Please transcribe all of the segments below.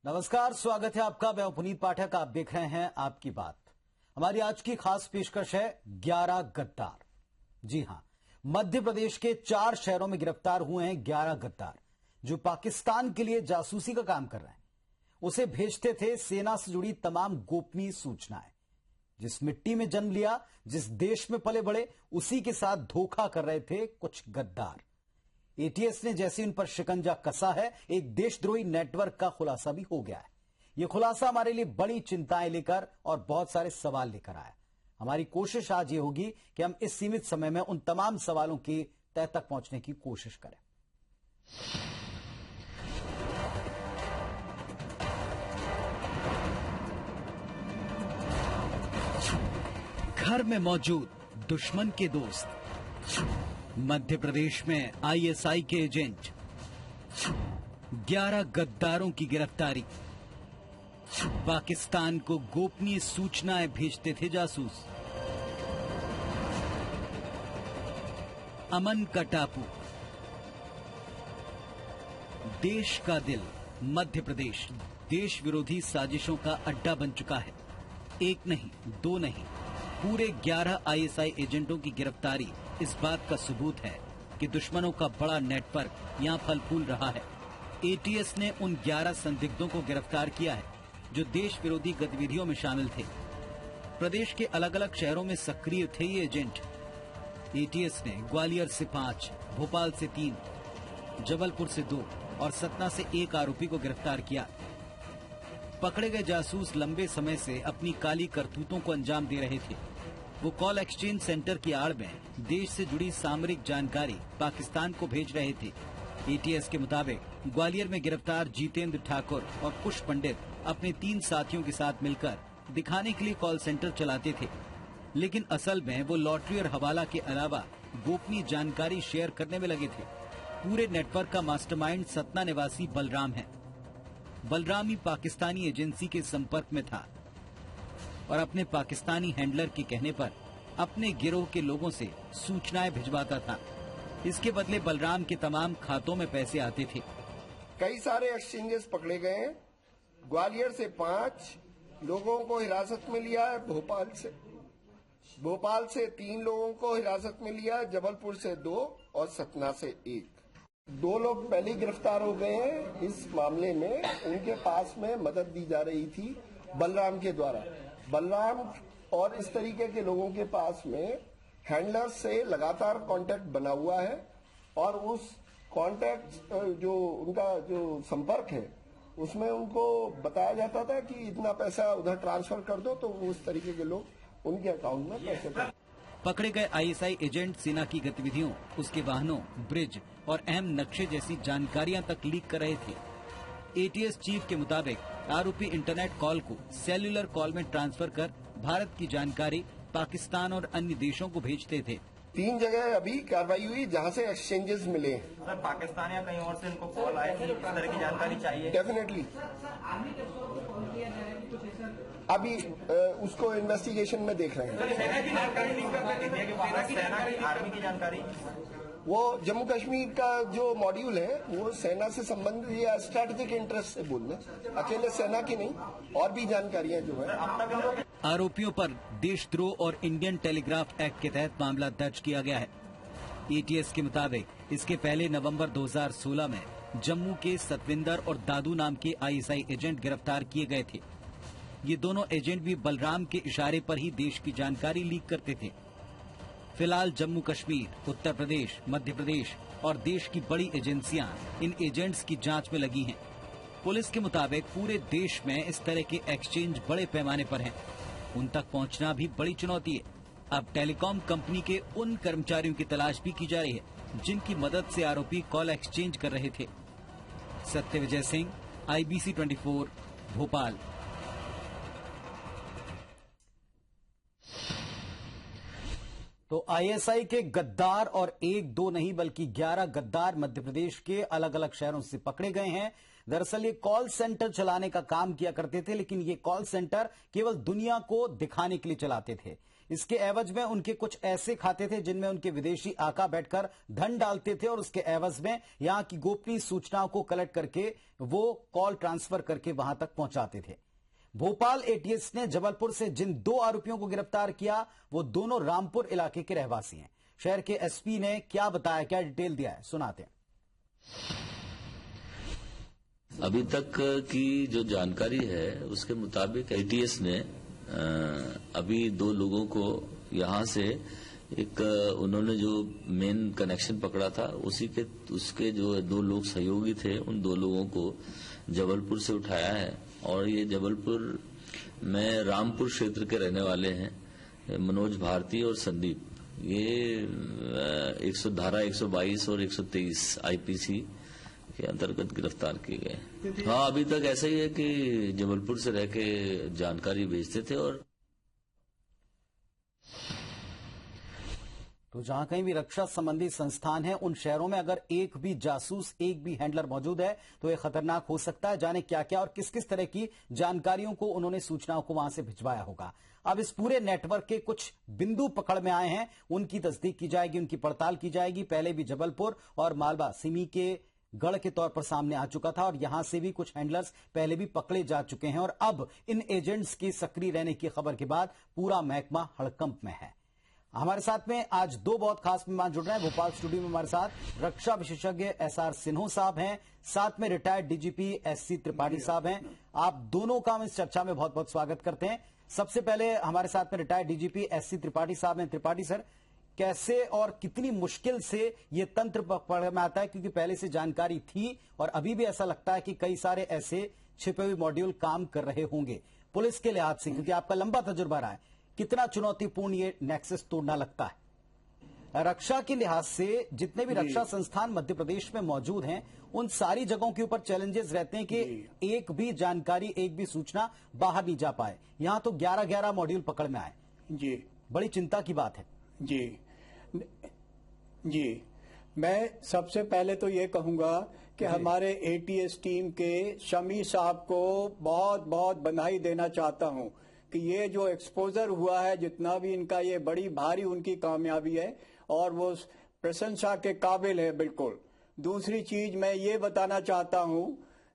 नमस्कार, स्वागत है आपका। मैं पुनीत पाठक, आप देख रहे हैं आपकी बात। हमारी आज की खास पेशकश है 11 गद्दार। जी हां, मध्य प्रदेश के 4 शहरों में गिरफ्तार हुए हैं 11 गद्दार जो पाकिस्तान के लिए जासूसी का काम कर रहे हैं। उसे भेजते थे सेना से जुड़ी तमाम गोपनीय सूचनाएं। जिस मिट्टी में जन्म लिया, जिस देश में पले बड़े, उसी के साथ धोखा कर रहे थे कुछ गद्दार। एटीएस ने जैसे इन पर शिकंजा कसा है, एक देशद्रोही नेटवर्क का खुलासा भी हो गया है। यह खुलासा हमारे लिए बड़ी चिंताएं लेकर और बहुत सारे सवाल लेकर आया। हमारी कोशिश आज ये होगी कि हम इस सीमित समय में उन तमाम सवालों की तह तक पहुंचने की कोशिश करें। घर में मौजूद दुश्मन के दोस्त, मध्य प्रदेश में आईएसआई के एजेंट, 11 गद्दारों की गिरफ्तारी। पाकिस्तान को गोपनीय सूचनाएं भेजते थे जासूस। अमन का टापू, देश का दिल मध्य प्रदेश देश विरोधी साजिशों का अड्डा बन चुका है। एक नहीं, दो नहीं, पूरे 11 आईएसआई एजेंटों की गिरफ्तारी इस बात का सबूत है कि दुश्मनों का बड़ा नेटवर्क यहां फल फूल रहा है। एटीएस ने उन 11 संदिग्धों को गिरफ्तार किया है जो देश विरोधी गतिविधियों में शामिल थे। प्रदेश के अलग अलग शहरों में सक्रिय थे ये एजेंट। एटीएस ने ग्वालियर से 5, भोपाल से 3, जबलपुर से 2 और सतना से 1 आरोपी को गिरफ्तार किया। पकड़े गए जासूस लंबे समय से अपनी काली करतूतों को अंजाम दे रहे थे। वो कॉल एक्सचेंज सेंटर की आड़ में देश से जुड़ी सामरिक जानकारी पाकिस्तान को भेज रहे थे। एटीएस के मुताबिक ग्वालियर में गिरफ्तार जितेंद्र ठाकुर और कुश पंडित अपने 3 साथियों के साथ मिलकर दिखाने के लिए कॉल सेंटर चलाते थे, लेकिन असल में वो लॉटरी और हवाला के अलावा गोपनीय जानकारी शेयर करने में लगे थे। पूरे नेटवर्क का मास्टरमाइंड सतना निवासी बलराम है। बलराम ही पाकिस्तानी एजेंसी के संपर्क में था और अपने पाकिस्तानी हैंडलर के कहने पर अपने गिरोह के लोगों से सूचनाएं भिजवाता था। इसके बदले बलराम के तमाम खातों में पैसे आते थे। कई सारे एक्सचेंजेस पकड़े गए हैं। ग्वालियर से 5 लोगों को हिरासत में लिया है, भोपाल से 3 लोगों को हिरासत में लिया है, जबलपुर से 2 और सतना से 1। 2 लोग पहले गिरफ्तार हो गए हैं। इस मामले में उनके पास में मदद दी जा रही थी बलराम के द्वारा। बलराम और इस तरीके के लोगों के पास में हैंडलर से लगातार कांटेक्ट बना हुआ है और उस कांटेक्ट जो उनका जो संपर्क है उसमें उनको बताया जाता था कि इतना पैसा उधर ट्रांसफर कर दो, तो उस तरीके के लोग उनके अकाउंट में पैसे कर। पकड़े गए आईएसआई एजेंट सेना की गतिविधियों, उसके वाहनों, ब्रिज और अहम नक्शे जैसी जानकारियां तक लीक कर रहे थे। एटीएस चीफ के मुताबिक आरोपी इंटरनेट कॉल को सेल्यूलर कॉल में ट्रांसफर कर भारत की जानकारी पाकिस्तान और अन्य देशों को भेजते थे। 3 जगह अभी कार्रवाई हुई जहां से एक्सचेंजेस मिले। सर, पाकिस्तान या कहीं और से इनको कॉल आए कि इस तरह की जानकारी चाहिए? डेफिनेटली अभी उसको इन्वेस्टिगेशन में देख रहे हैं। सेना की जानकारी लीक करते थे, सेना की आर्मी की जानकारी। वो जम्मू कश्मीर का जो मॉड्यूल है वो सेना से संबंधित या स्ट्रैटेजिक इंटरेस्ट से बोलना, अकेले सेना की नहीं, और भी जानकारियां जो है। आरोपियों पर देशद्रोह और इंडियन टेलीग्राफ एक्ट के तहत मामला दर्ज किया गया है। एटीएस के मुताबिक इसके पहले नवंबर 2016 में जम्मू के सतविंदर और दादू नाम के आईएसआई एजेंट गिरफ्तार किए गए थे। ये दोनों एजेंट भी बलराम के इशारे पर ही देश की जानकारी लीक करते थे। फिलहाल जम्मू कश्मीर, उत्तर प्रदेश, मध्य प्रदेश और देश की बड़ी एजेंसियां इन एजेंट्स की जांच में लगी हैं। पुलिस के मुताबिक पूरे देश में इस तरह के एक्सचेंज बड़े पैमाने पर हैं। उन तक पहुंचना भी बड़ी चुनौती है। अब टेलीकॉम कंपनी के उन कर्मचारियों की तलाश भी की जा रही है जिनकी मदद से आरोपी कॉल एक्सचेंज कर रहे थे। सत्यविजय सिंह, IBC 24, भोपाल। तो आईएसआई के गद्दार और 1-2 नहीं बल्कि 11 गद्दार मध्य प्रदेश के अलग अलग शहरों से पकड़े गए हैं। दरअसल ये कॉल सेंटर चलाने का काम किया करते थे, लेकिन ये कॉल सेंटर केवल दुनिया को दिखाने के लिए चलाते थे। इसके एवज में उनके कुछ ऐसे खाते थे जिनमें उनके विदेशी आका बैठकर धन डालते थे और उसके एवज में यहां की गोपनीय सूचनाओं को कलेक्ट करके वो कॉल ट्रांसफर करके वहां तक पहुंचाते थे। भोपाल एटीएस ने जबलपुर से जिन 2 आरोपियों को गिरफ्तार किया वो दोनों रामपुर इलाके के रहवासी हैं। शहर के एसपी ने क्या बताया, क्या डिटेल दिया है, सुनाते हैं। अभी तक की जो जानकारी है उसके मुताबिक एटीएस ने अभी 2 लोगों को यहां से एक उन्होंने जो मेन कनेक्शन पकड़ा था उसके जो 2 लोग सहयोगी थे, उन 2 लोगों को जबलपुर से उठाया है और ये जबलपुर में रामपुर क्षेत्र के रहने वाले हैं मनोज भारती और संदीप। ये धारा 122 और 123 आईपीसी के अंतर्गत गिरफ्तार किए गए। हाँ, अभी तक ऐसा ही है कि जबलपुर से रह के जानकारी भेजते थे और तो जहां कहीं भी रक्षा संबंधी संस्थान है उन शहरों में अगर एक भी जासूस, एक भी हैंडलर मौजूद है तो ये खतरनाक हो सकता है। जाने क्या क्या और किस किस तरह की जानकारियों को उन्होंने सूचनाओं को वहां से भिजवाया होगा। अब इस पूरे नेटवर्क के कुछ बिंदु पकड़ में आए हैं, उनकी तस्दीक की जाएगी, उनकी पड़ताल की जाएगी। पहले भी जबलपुर और मालवा सिमी के गढ़ के तौर पर सामने आ चुका था और यहां से भी कुछ हैंडलर्स पहले भी पकड़े जा चुके हैं और अब इन एजेंट्स के सक्रिय रहने की खबर के बाद पूरा महकमा हड़कंप में है। हमारे साथ में आज 2 बहुत खास मेहमान जुड़ रहे हैं। भोपाल स्टूडियो में हमारे साथ रक्षा विशेषज्ञ एसआर सिन्हो साहब हैं, साथ में रिटायर्ड डीजीपी एससी त्रिपाठी साहब हैं। आप दोनों का हम इस चर्चा में बहुत बहुत स्वागत करते हैं। सबसे पहले हमारे साथ में रिटायर्ड डीजीपी एससी त्रिपाठी साहब हैं। त्रिपाठी सर, कैसे और कितनी मुश्किल से ये तंत्र पकड़ में आता है, क्योंकि पहले से जानकारी थी और अभी भी ऐसा लगता है कि कई सारे ऐसे छिपे हुए मॉड्यूल काम कर रहे होंगे पुलिस के लिहाज से, क्योंकि आपका लंबा तजुर्बा रहा है। कितना चुनौतीपूर्ण ये नेक्सस तोड़ना लगता है? रक्षा के लिहाज से जितने भी रक्षा संस्थान मध्य प्रदेश में मौजूद हैं उन सारी जगहों के ऊपर चैलेंजेस रहते हैं कि एक भी जानकारी, एक भी सूचना बाहर नहीं जा पाए। यहां तो 11-11 मॉड्यूल पकड़ में आए जी, बड़ी चिंता की बात है। जी, मैं सबसे पहले तो ये कहूंगा कि हमारे एटीएस टीम के शमी साहब को बहुत बहुत बधाई देना चाहता हूं कि ये जो एक्सपोजर हुआ है, जितना भी इनका, ये बड़ी भारी उनकी कामयाबी है और वो प्रशंसा के काबिल है बिल्कुल। दूसरी चीज मैं ये बताना चाहता हूं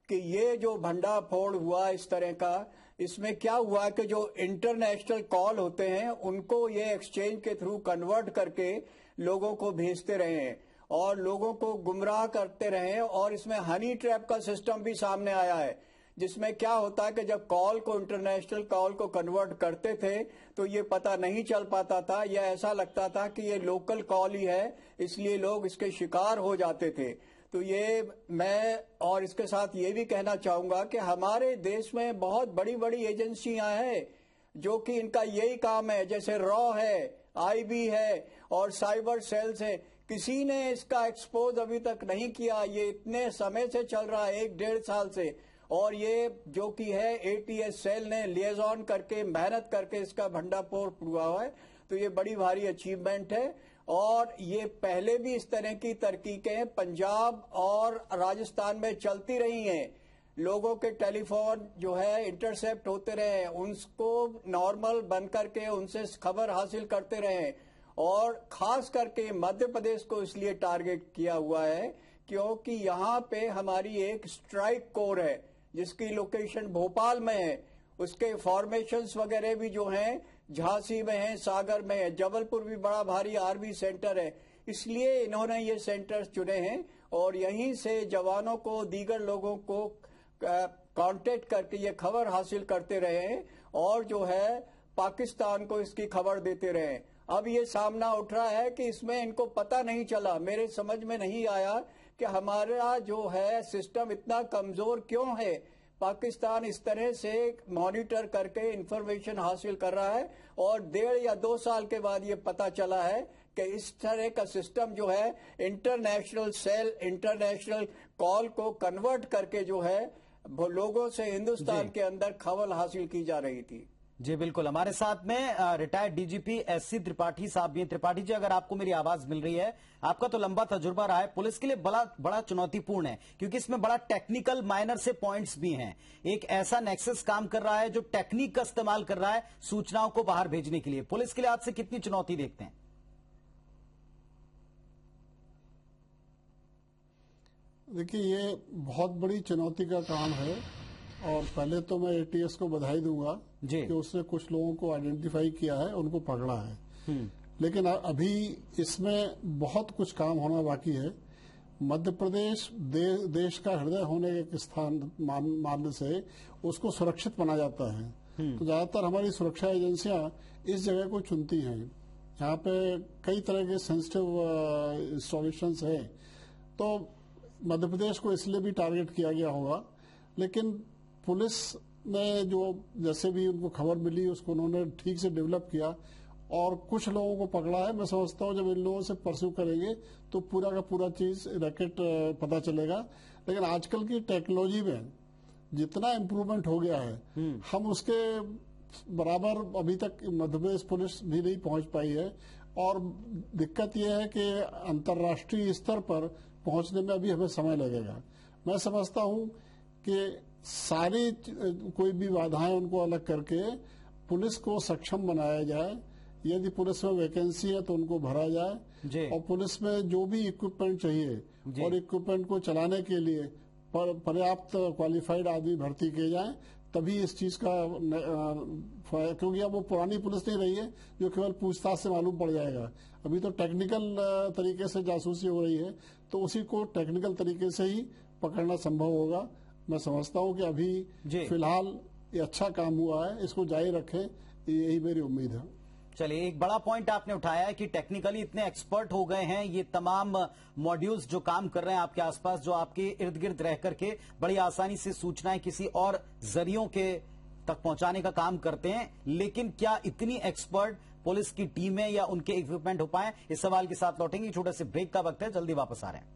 कि ये जो भंडाफोड़ हुआ इस तरह का, इसमें क्या हुआ कि जो इंटरनेशनल कॉल होते हैं उनको ये एक्सचेंज के थ्रू कन्वर्ट करके लोगों को भेजते रहे हैं और लोगों को गुमराह करते रहे हैं। और इसमें हनी ट्रैप का सिस्टम भी सामने आया है, जिसमें क्या होता है कि जब कॉल को, इंटरनेशनल कॉल को कन्वर्ट करते थे तो ये पता नहीं चल पाता था, या ऐसा लगता था कि ये लोकल कॉल ही है, इसलिए लोग इसके शिकार हो जाते थे। तो ये मैं और इसके साथ ये भी कहना चाहूंगा कि हमारे देश में बहुत बड़ी बड़ी एजेंसियां हैं जो कि इनका यही काम है, जैसे रॉ है, आईबी है और साइबर सेल्स है। किसी ने इसका एक्सपोज अभी तक नहीं किया। ये इतने समय से चल रहा है, 1-1.5 साल से, और ये जो कि है एटीएस सेल ने लिएजॉन करके, मेहनत करके इसका भंडाफोड़ हुआ है। तो ये बड़ी भारी अचीवमेंट है और ये पहले भी इस तरह की तरकीकें पंजाब और राजस्थान में चलती रही हैं। लोगों के टेलीफोन जो है इंटरसेप्ट होते रहे, उनको नॉर्मल बन करके उनसे खबर हासिल करते रहे। और खास करके मध्य प्रदेश को इसलिए टारगेट किया हुआ है क्योंकि यहाँ पे हमारी एक स्ट्राइक कोर है जिसकी लोकेशन भोपाल में है। उसके फॉर्मेशंस वगैरह भी जो हैं झांसी में है, सागर में है, जबलपुर भी बड़ा भारी आर्मी सेंटर है। इसलिए इन्होंने ये सेंटर्स चुने हैं और यहीं से जवानों को, दीगर लोगों को कांटेक्ट करके ये खबर हासिल करते रहे हैं और जो है पाकिस्तान को इसकी खबर देते रहे। अब ये सामना उठ रहा है कि इसमें इनको पता नहीं चला, मेरे समझ में नहीं आया कि हमारा जो है सिस्टम इतना कमजोर क्यों है। पाकिस्तान इस तरह से मॉनिटर करके इंफॉर्मेशन हासिल कर रहा है और 1.5 या 2 साल के बाद ये पता चला है कि इस तरह का सिस्टम जो है इंटरनेशनल सेल, इंटरनेशनल कॉल को कन्वर्ट करके जो है लोगों से हिंदुस्तान के अंदर खबर हासिल की जा रही थी। जी बिल्कुल, हमारे साथ में रिटायर्ड डीजीपी एससी त्रिपाठी साहब भी हैं। त्रिपाठी जी, अगर आपको मेरी आवाज मिल रही है, आपका तो लंबा तजुर्बा रहा है, पुलिस के लिए बड़ा चुनौतीपूर्ण है क्योंकि इसमें बड़ा टेक्निकल माइनर से पॉइंट्स भी हैं। एक ऐसा नेक्सस काम कर रहा है जो टेक्निक का इस्तेमाल कर रहा है सूचनाओं को बाहर भेजने के लिए। पुलिस के लिए आज से कितनी चुनौती देखते हैं? देखिए, ये बहुत बड़ी चुनौती का काम है और पहले तो मैं एटीएस को बधाई दूंगा कि उसने कुछ लोगों को आइडेंटिफाई किया है, उनको पकड़ा है। लेकिन अभी इसमें बहुत कुछ काम होना बाकी है। मध्य प्रदेश देश का हृदय होने के स्थान मानने से उसको सुरक्षित माना जाता है। तो ज्यादातर हमारी सुरक्षा एजेंसियां इस जगह को चुनती हैं। यहाँ पे कई तरह के सेंसिटिव इंस्टॉलेशंस हैं, तो मध्य प्रदेश को इसलिए भी टारगेट किया गया होगा। लेकिन पुलिस ने जो जैसे भी उनको खबर मिली उसको उन्होंने ठीक से डेवलप किया और कुछ लोगों को पकड़ा है। मैं समझता हूँ जब इन लोगों से परस्यू करेंगे तो पूरा का पूरा चीज रैकेट पता चलेगा। लेकिन आजकल की टेक्नोलॉजी में जितना इम्प्रूवमेंट हो गया है, हम उसके बराबर अभी तक मध्य प्रदेश पुलिस भी नहीं पहुंच पाई है। और दिक्कत यह है कि अंतर्राष्ट्रीय स्तर पर पहुंचने में अभी हमें समय लगेगा। मैं समझता हूं कि सारी कोई भी बाधाएं उनको अलग करके पुलिस को सक्षम बनाया जाए। यदि पुलिस में वैकेंसी है तो उनको भरा जाए और पुलिस में जो भी इक्विपमेंट चाहिए और इक्विपमेंट को चलाने के लिए पर्याप्त क्वालिफाइड आदमी भर्ती किए जाए, तभी इस चीज का क्योंकि अब वो पुरानी पुलिस नहीं रही है जो केवल पूछताछ से मालूम पड़ जाएगा। अभी तो टेक्निकल तरीके से जासूसी हो रही है, तो उसी को टेक्निकल तरीके से ही पकड़ना संभव होगा। मैं समझता हूं कि अभी फिलहाल ये अच्छा काम हुआ है, इसको जारी रखें, यही मेरी उम्मीद है। चलिए, एक बड़ा पॉइंट आपने उठाया है कि टेक्निकली इतने एक्सपर्ट हो गए हैं ये तमाम मॉड्यूल्स जो काम कर रहे हैं आपके आसपास, जो आपके इर्द गिर्द रह करके बड़ी आसानी से सूचनाएं किसी और जरियों के तक पहुंचाने का काम करते हैं। लेकिन क्या इतनी एक्सपर्ट पुलिस की टीमें या उनके इक्विपमेंट हो पाए? इस सवाल के साथ लौटेंगे, छोटे से ब्रेक का वक्त है, जल्दी वापस आ रहे हैं।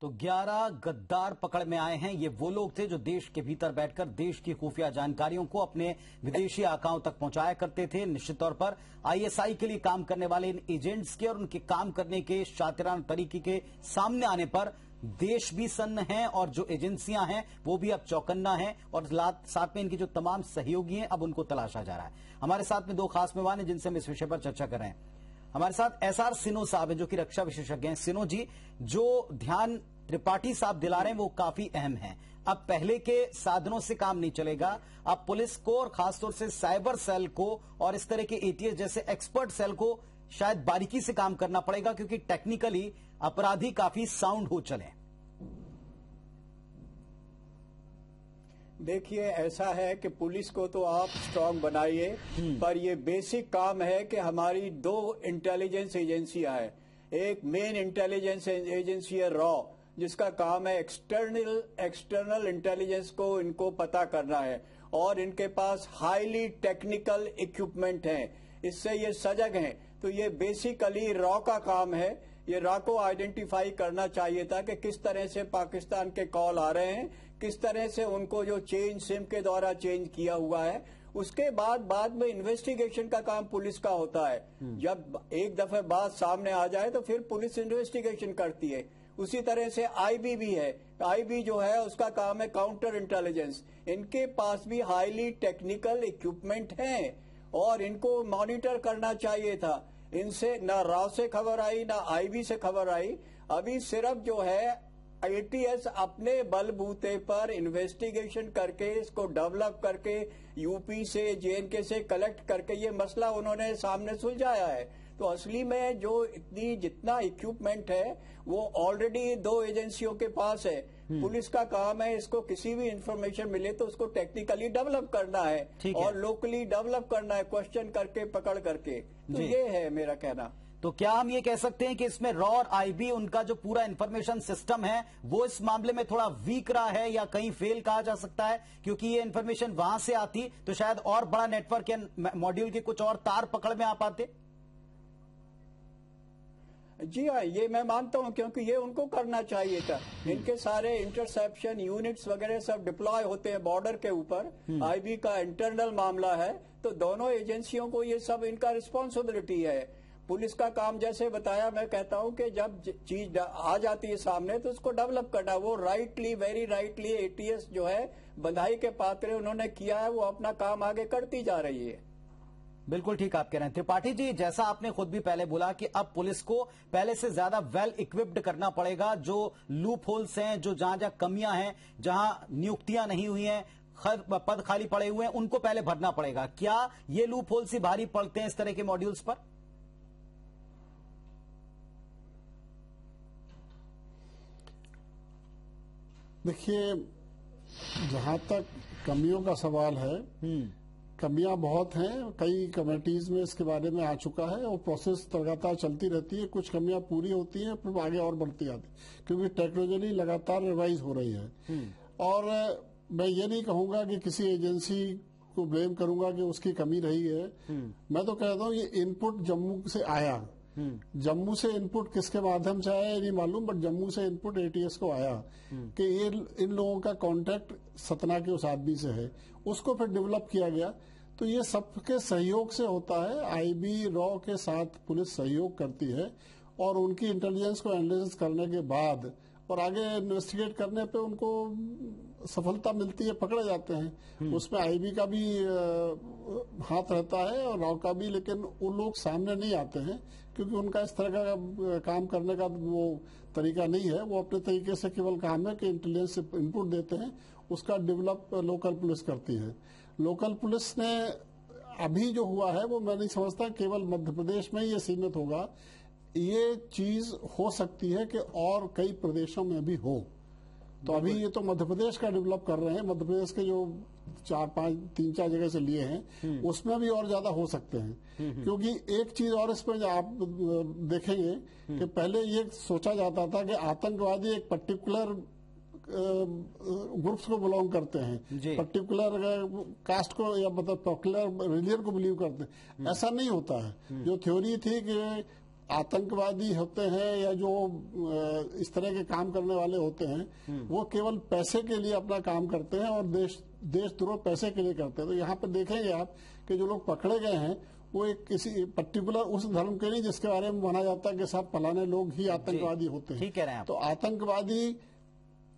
तो 11 गद्दार पकड़ में आए हैं। ये वो लोग थे जो देश के भीतर बैठकर देश की खुफिया जानकारियों को अपने विदेशी आकाओं तक पहुंचाया करते थे। निश्चित तौर पर आईएसआई के लिए काम करने वाले इन एजेंट्स के और उनके काम करने के शातिराना तरीके के सामने आने पर देश भी सन्न है और जो एजेंसियां हैं वो भी अब चौकन्ना हैं और साथ में इनके जो तमाम सहयोगी हैं अब उनको तलाशा जा रहा है। हमारे साथ में दो खास मेहमान हैं जिनसे हम इस विषय पर चर्चा कर रहे हैं। हमारे साथ एसआर सिन्हो साहब हैं जो कि रक्षा विशेषज्ञ हैं। सिन्हो जी, जो ध्यान त्रिपाठी साहब दिला रहे हैं वो काफी अहम है। अब पहले के साधनों से काम नहीं चलेगा, अब पुलिस को और खासतौर से साइबर सेल को और इस तरह के एटीएस जैसे एक्सपर्ट सेल को शायद बारीकी से काम करना पड़ेगा क्योंकि टेक्निकली अपराधी काफी साउंड हो चले। देखिए, ऐसा है कि पुलिस को तो आप स्ट्रांग बनाइए, पर ये बेसिक काम है कि हमारी दो इंटेलिजेंस एजेंसियां हैं। एक मेन इंटेलिजेंस एजेंसी है रॉ, जिसका काम है एक्सटर्नल इंटेलिजेंस को इनको पता करना है और इनके पास हाईली टेक्निकल इक्विपमेंट हैं, इससे ये सजग हैं। तो ये बेसिकली रॉ का काम है। ये रॉ को आइडेंटिफाई करना चाहिए था कि किस तरह से पाकिस्तान के कॉल आ रहे हैं, किस तरह से उनको जो चेंज सिम के द्वारा चेंज किया हुआ है। उसके बाद में इन्वेस्टिगेशन का काम पुलिस का होता है। जब एक दफे बात सामने आ जाए तो फिर पुलिस इन्वेस्टिगेशन करती है। उसी तरह से आईबी भी है। आईबी जो है उसका काम है काउंटर इंटेलिजेंस। इनके पास भी हाईली टेक्निकल इक्विपमेंट हैं और इनको मॉनिटर करना चाहिए था। इनसे ना रॉ से खबर आई ना आईबी से खबर आई। अभी सिर्फ जो है एटीएस अपने बलबूते पर इन्वेस्टिगेशन करके इसको डेवलप करके यूपी से जेएनके से कलेक्ट करके ये मसला उन्होंने सामने सुलझाया है। तो असली में जो जितना इक्विपमेंट है वो ऑलरेडी दो एजेंसियों के पास है। पुलिस का काम है इसको किसी भी इंफॉर्मेशन मिले तो उसको टेक्निकली डेवलप करना है और लोकली डेवलप करना है, क्वेश्चन करके पकड़ करके। तो ये है मेरा कहना। तो क्या हम ये कह सकते हैं कि इसमें रॉ और आईबी उनका जो पूरा इंफॉर्मेशन सिस्टम है वो इस मामले में थोड़ा वीक रहा है या कहीं फेल कहा जा सकता है? क्योंकि ये इंफॉर्मेशन वहां से आती तो शायद और बड़ा नेटवर्क या मॉड्यूल के कुछ और तार पकड़ में आ पाते। जी हाँ, ये मैं मानता हूँ, क्योंकि ये उनको करना चाहिए था। इनके सारे इंटरसेप्शन यूनिट्स वगैरह सब डिप्लॉय होते हैं बॉर्डर के ऊपर। आईबी का इंटरनल मामला है, तो दोनों एजेंसियों को ये सब इनका रिस्पॉन्सिबिलिटी है। पुलिस का काम जैसे बताया, मैं कहता हूँ कि जब चीज आ जाती है सामने तो उसको डेवलप करना। वो राइटली, वेरी राइटली एटीएस जो है बधाई के पात्र उन्होंने किया है, वो अपना काम आगे करती जा रही है। बिल्कुल ठीक आप कह रहे हैं त्रिपाठी जी, जैसा आपने खुद भी पहले बोला कि अब पुलिस को पहले से ज्यादा वेल इक्विप्ड करना पड़ेगा। जो लूप होल्स हैं, जो जहां कमियां हैं, जहां नियुक्तियां नहीं हुई हैं, पद खाली पड़े हुए हैं, उनको पहले भरना पड़ेगा। क्या ये लूप होल्स ही भारी पड़ते हैं इस तरह के मॉड्यूल्स पर? देखिए, जहां तक कमियों का सवाल है, कमियां बहुत हैं। कई कमेटीज में इसके बारे में आ चुका है और प्रोसेस लगातार चलती रहती है। कुछ कमियां पूरी होती हैं, फिर आगे और बढ़ती आती, क्योंकि टेक्नोलॉजी लगातार रिवाइज हो रही है। और मैं ये नहीं कहूंगा कि किसी एजेंसी को ब्लेम करूंगा कि उसकी कमी रही है। मैं तो कहता हूँ ये इनपुट जम्मू से आया। जम्मू से इनपुट किसके माध्यम से आया ये नहीं मालूम, बट जम्मू से इनपुट एटीएस को आया कि ये इन लोगों का कांटेक्ट सतना के उस आदमी से है। उसको फिर डेवलप किया गया। तो ये सबके सहयोग से होता है। आईबी रॉ के साथ पुलिस सहयोग करती है और उनकी इंटेलिजेंस को एनालिसिस करने के बाद और आगे इन्वेस्टिगेट करने पे उनको सफलता मिलती है, पकड़े जाते हैं। उसमें आईबी का भी हाथ रहता है और रॉ का भी, लेकिन वो लोग सामने नहीं आते हैं क्योंकि उनका इस तरह का काम करने का वो तरीका नहीं है। वो अपने तरीके से केवल काम है कि इंटेलिजेंस इनपुट देते हैं, उसका डेवलप लोकल पुलिस करती है। लोकल पुलिस ने अभी जो हुआ है वो मैं नहीं समझता केवल मध्य प्रदेश में ही ये सीमित होगा। ये चीज हो सकती है कि और कई प्रदेशों में भी हो। तो अभी ये तो मध्य प्रदेश का डेवलप कर रहे हैं। मध्य प्रदेश के जो 3-4 जगह से लिए हैं उसमें भी और ज्यादा हो सकते हैं। क्योंकि एक चीज और इसमें आप देखेंगे कि पहले ये सोचा जाता था कि आतंकवादी एक पर्टिकुलर ग्रुप्स को बिलोंग करते हैं, पर्टिकुलर कास्ट को या मतलब पर्टिकुलर रिलीजन को बिलीव करते हैं। ऐसा नहीं होता है। जो थ्योरी थी कि आतंकवादी होते हैं या जो इस तरह के काम करने वाले होते हैं वो केवल पैसे के लिए अपना काम करते हैं और देशद्रोह पैसे के लिए करते हैं। तो यहाँ पर देखेंगे आप कि जो लोग पकड़े गए हैं वो एक किसी पर्टिकुलर उस धर्म के नहीं जिसके बारे में माना जाता है कि सब फलाने लोग ही आतंकवादी होते हैं। ठीक कह रहे हैं आप। तो आतंकवादी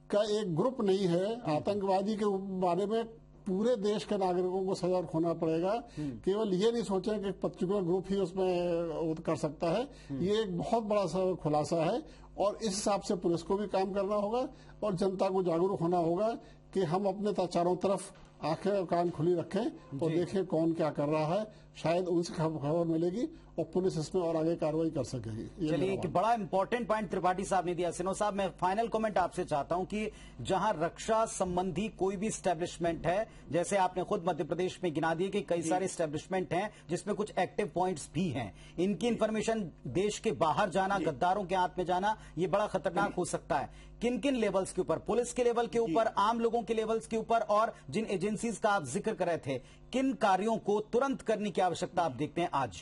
का एक ग्रुप नहीं है। आतंकवादी के बारे में पूरे देश के नागरिकों को सजग होना पड़ेगा। केवल ये नहीं सोचें कि पर्टिकुलर ग्रुप ही उसमें कर सकता है। ये एक बहुत बड़ा सा खुलासा है और इस हिसाब से पुलिस को भी काम करना होगा और जनता को जागरूक होना होगा कि हम अपने चारों तरफ आंखें और कान खुली रखें और देखें कौन क्या कर रहा है। शायद उनसे खबर मिलेगी और पुलिस इसमें और आगे कार्रवाई कर सकेगी। चलिए, एक बड़ा इंपॉर्टेंट पॉइंट त्रिपाठी साहब ने दिया। सिन्हा साहब, मैं फाइनल कमेंट आपसे चाहता हूं कि जहां रक्षा संबंधी कोई भी स्टैब्लिशमेंट है, जैसे आपने खुद मध्य प्रदेश में गिना दिए कि कई सारे स्टैब्लिशमेंट हैं जिसमें कुछ एक्टिव पॉइंट्स भी हैं, इनकी इंफॉर्मेशन देश के बाहर जाना, गद्दारों के हाथ में जाना, ये बड़ा खतरनाक हो सकता है। किन किन लेवल्स के ऊपर, पुलिस के लेवल के ऊपर, आम लोगों के लेवल्स के ऊपर, और जिन एजेंसीज का आप जिक्र कर रहे थे, किन कार्यों को तुरंत करने की आवश्यकता आप देखते हैं आज?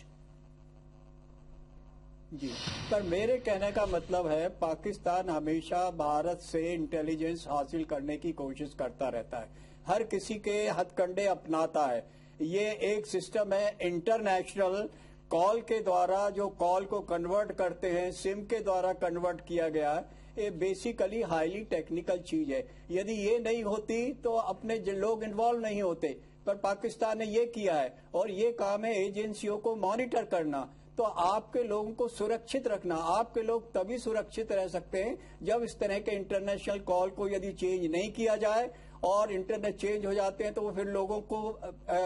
जी, पर मेरे कहने का मतलब है पाकिस्तान हमेशा भारत से इंटेलिजेंस हासिल करने की कोशिश करता रहता है। हर किसी के हथकंडे अपनाता है। ये एक सिस्टम है इंटरनेशनल कॉल के द्वारा, जो कॉल को कन्वर्ट करते हैं, सिम के द्वारा कन्वर्ट किया गया है। ये बेसिकली हाईली टेक्निकल चीज है। यदि ये नहीं होती तो अपने लोग इन्वॉल्व नहीं होते, पर पाकिस्तान ने ये किया है और ये काम है एजेंसियों को मॉनिटर करना। तो आपके लोगों को सुरक्षित रखना। आपके लोग तभी सुरक्षित रह सकते हैं जब इस तरह के इंटरनेशनल कॉल को यदि चेंज नहीं किया जाए, और इंटरनेट चेंज हो जाते हैं तो वो फिर लोगों को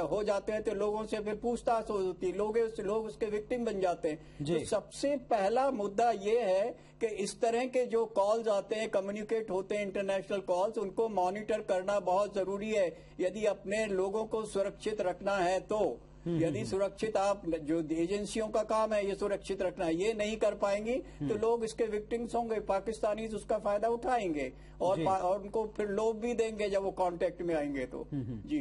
हो जाते हैं तो लोगों से फिर पूछताछ होती है, लोग उसके विक्टिम बन जाते हैं। तो सबसे पहला मुद्दा ये है कि इस तरह के जो कॉल्स आते हैं, कम्युनिकेट होते हैं इंटरनेशनल कॉल्स, उनको मॉनिटर करना बहुत जरूरी है यदि अपने लोगों को सुरक्षित रखना है तो। यदि सुरक्षित आप, जो एजेंसियों का काम है ये सुरक्षित रखना, ये नहीं कर पाएंगी तो लोग इसके विक्टिम्स होंगे, पाकिस्तानी उसका फायदा उठाएंगे और उनको फिर लोभ भी देंगे जब वो कांटेक्ट में आएंगे तो। जी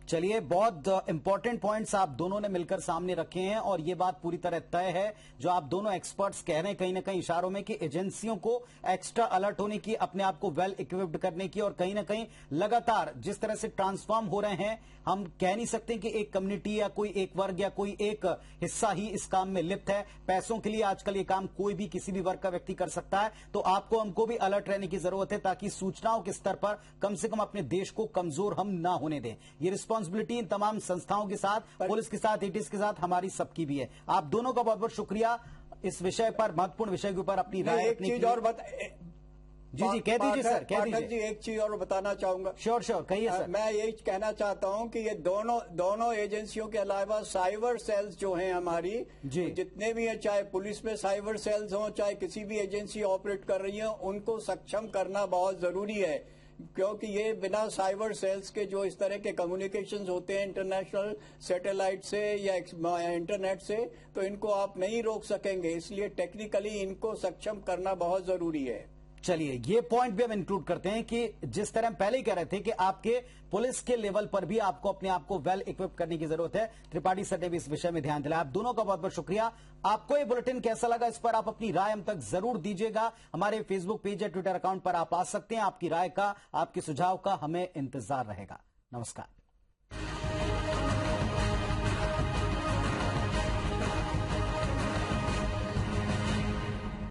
चलिए, बहुत इंपॉर्टेंट पॉइंट्स आप दोनों ने मिलकर सामने रखे हैं और ये बात पूरी तरह तय है जो आप दोनों एक्सपर्ट्स कह रहे हैं कहीं ना कहीं इशारों में कि एजेंसियों को एक्स्ट्रा अलर्ट होने की, अपने आप को वेल इक्विप्ड करने की और कहीं ना कहीं लगातार जिस तरह से ट्रांसफॉर्म हो रहे हैं, हम कह नहीं सकते कि एक कम्युनिटी या कोई एक वर्ग या कोई एक हिस्सा ही इस काम में लिप्त है। पैसों के लिए आजकल ये काम कोई भी किसी भी वर्ग का व्यक्ति कर सकता है। तो आपको हमको भी अलर्ट रहने की जरूरत है ताकि सूचनाओं के स्तर पर कम से कम अपने देश को कमजोर हम ना होने दें। ये रिस्पांसिबिलिटी इन तमाम संस्थाओं के साथ, पुलिस के साथ, एटीएस के साथ, हमारी सबकी भी है। आप दोनों का बहुत बहुत शुक्रिया इस विषय पर, महत्वपूर्ण विषय के ऊपर अपनी राय एक चीज और जी कह दीजिए सर, कह दीजिए जी। एक चीज और बताना चाहूंगा। श्योर कहिए सर। मैं यही कहना चाहता हूं कि ये दोनों एजेंसियों के अलावा साइबर सेल्स जो हैं हमारी, जितने भी हैं, चाहे पुलिस में साइबर सेल्स हों, चाहे किसी भी एजेंसी ऑपरेट कर रही है, उनको सक्षम करना बहुत जरूरी है। क्योंकि ये बिना साइबर सेल्स के जो इस तरह के कम्युनिकेशंस होते हैं इंटरनेशनल सैटेलाइट से या इंटरनेट से, तो इनको आप नहीं रोक सकेंगे। इसलिए टेक्निकली इनको सक्षम करना बहुत जरूरी है। चलिए, ये पॉइंट भी हम इंक्लूड करते हैं कि जिस तरह हम पहले ही कह रहे थे कि आपके पुलिस के लेवल पर भी आपको अपने आप को वेल इक्विप करने की जरूरत है। त्रिपाठी सर ने भी इस विषय में ध्यान दिलाया। आप दोनों का बहुत बहुत शुक्रिया। आपको ये बुलेटिन कैसा लगा, इस पर आप अपनी राय हम तक जरूर दीजिएगा। हमारे फेसबुक पेज या ट्विटर अकाउंट पर आप आ सकते हैं। आपकी राय का, आपके सुझाव का हमें इंतजार रहेगा। नमस्कार।